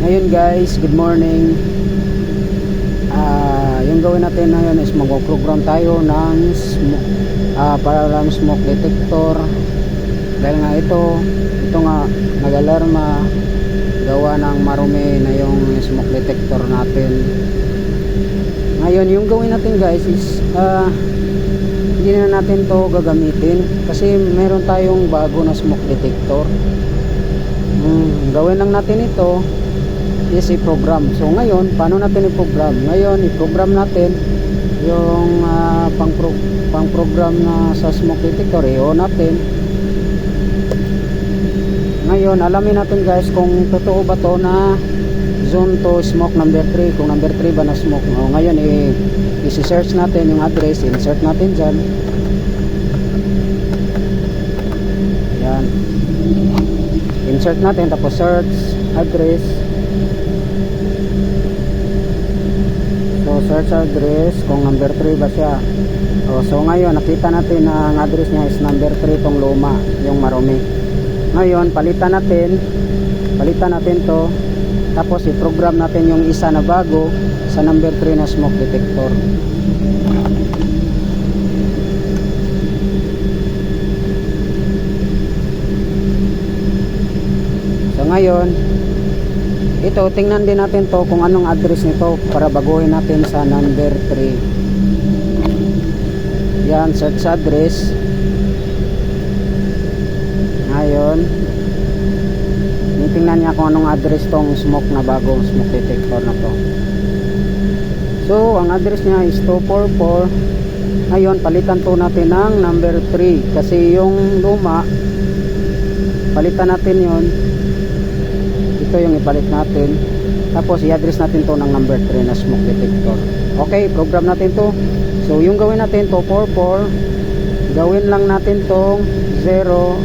Ngayon guys, good morning. Yung gawin natin ngayon is mag-program tayo ng para smoke detector. Dahil nga ito nga nag-alarma gawa ng marumi na yung smoke detector natin. Ngayon yung gawin natin guys is hindi na natin to gagamitin kasi meron tayong bago na smoke detector. Gawin lang natin ito is i-program. So ngayon, paano natin i-program? Ngayon, i-program natin yung pang-program na sa smoke detector. I-on natin. Ngayon, alamin natin guys kung totoo ba to na zone to smoke number 3. Kung number 3 ba na smoke. Ngayon, i-search natin yung address. Insert natin dyan. Yan. Insert natin, tapos search address. So search address kung number 3 ba siya. So ngayon nakita natin na ang address niya is number 3 tong luma, yung marumi. Ngayon palitan natin to, tapos i-program natin yung isa na bago sa number 3 na smoke detector. So ngayon ito, tingnan din natin to kung anong address nito para baguhin natin sa number 3. Yan, search address. Ngayon tingnan niya kung anong address tong smoke na bagong smoke detector na to. So ang address niya is 244. Ngayon palitan to natin ng number 3 kasi yung luma palitan natin yon. Ito yung ipalit natin, tapos i-address natin to ng number 3 na smoke detector. Okay, program natin to. So yung gawin natin to 44, gawin lang natin tong 03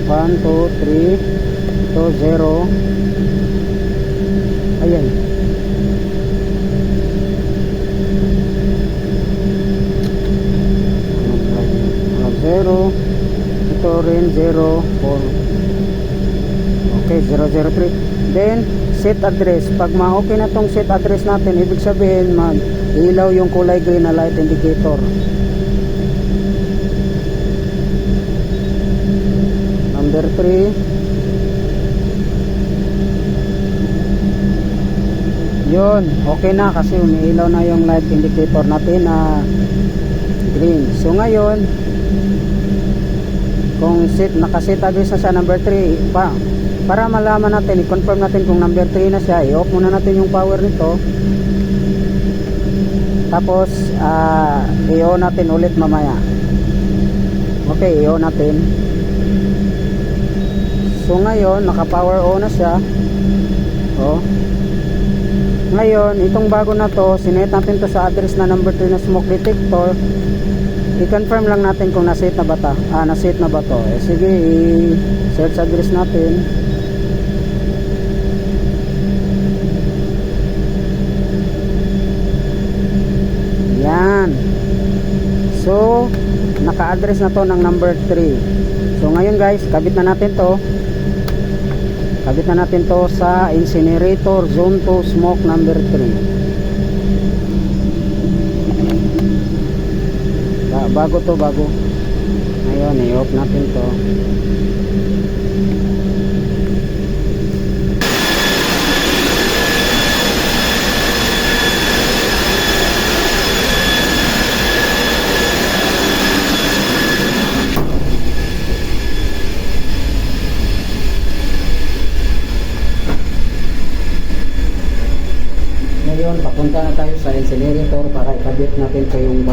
1, 2, 3 ito 0. Ayan, zero. Ito rin 0, 4. Okay, 003. Then set address. Pag ma-okay na tong set address natin, ibig sabihin mag-ilaw yung kulay green na light indicator. Number 3. Yun, okay na kasi umiilaw na yung light indicator natin na green. So ngayon, kung nakaset address na sa number 3 para malaman natin, i-confirm natin kung number 3 na siya, i-off muna natin yung power nito, tapos i-on natin ulit mamaya. Okay, i-on natin. So ngayon naka power on na siya. Ngayon itong bago na to, sinet natin to sa address na number 3 na smoke detector. I-confirm lang natin kung na-set na ba to. Na-set na ba to? Sige, i-search address natin. Yan. So, naka-address na to ng number 3. So, ngayon guys, kabit na natin to. Kabit na natin to sa incinerator zone 2 smoke number 3. Bago to, bago. Ngayon, i-off natin to. Ngayon, papunta na tayo sa incinerator para ikabit natin ito yung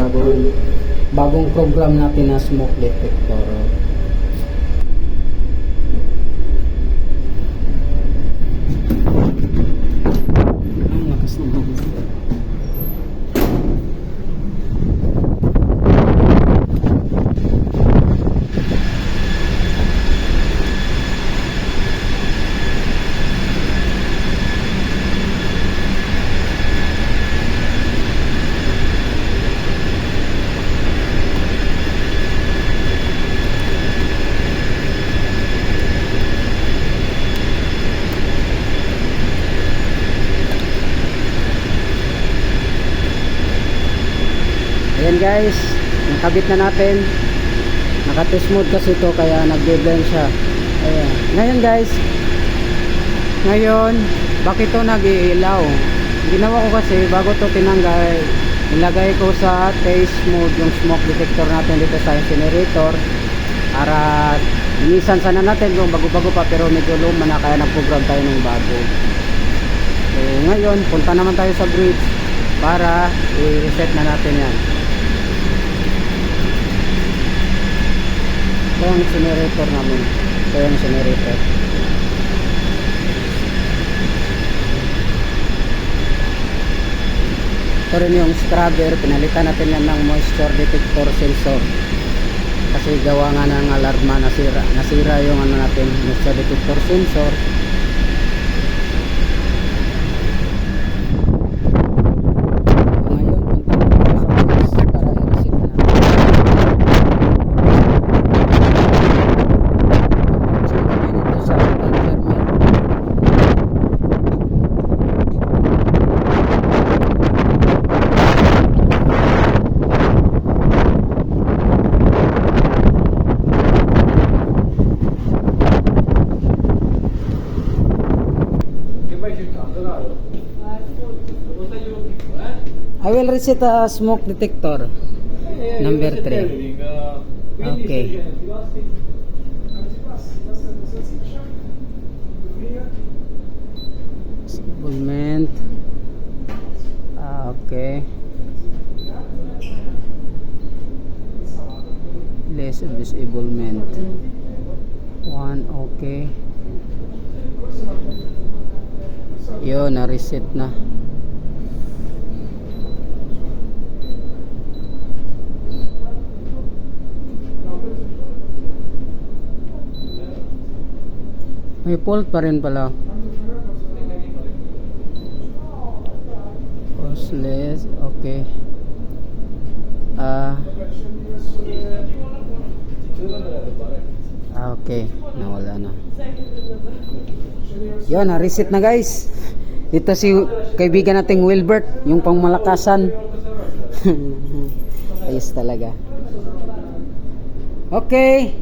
bagong program natin na smoke detector. Ang lakas ng hangin. guys, nakabit na natin. Naka-test mode kasi ito kaya nag-blend siya. Ayan. Ngayon guys, bakit ito nag-iilaw? Ginawa ko kasi bago to tinanggal, ilagay ko sa test mode yung smoke detector natin dito sa incinerator para inisan sana natin kung bago-bago pa pero medyo luma na kaya nag-program tayo ng bago. So ngayon punta naman tayo sa bridge para i-reset na natin yan. Ito yung incinerator namin. Ito yung incinerator. Ito rin yung scrubber, pinalitan natin yan ng moisture detector sensor kasi gawa nga ng alarma, nasira yung ano natin, moisture detector sensor. Ngayon punta natin tayo sa bridge para i-reset na natin. So kami dito sa Tangermet. I will reset a smoke detector number 3. Okay. Disablement. Okay. Less disablement. 1. Okay. Yun, na-reset na. May fault pa rin pala. Costless. Okay. Okay. Nawala na. Yun, na-reset na guys. Ito si kaibigan nating Wilbert, yung pangmalakasan. Ayos talaga. Okay.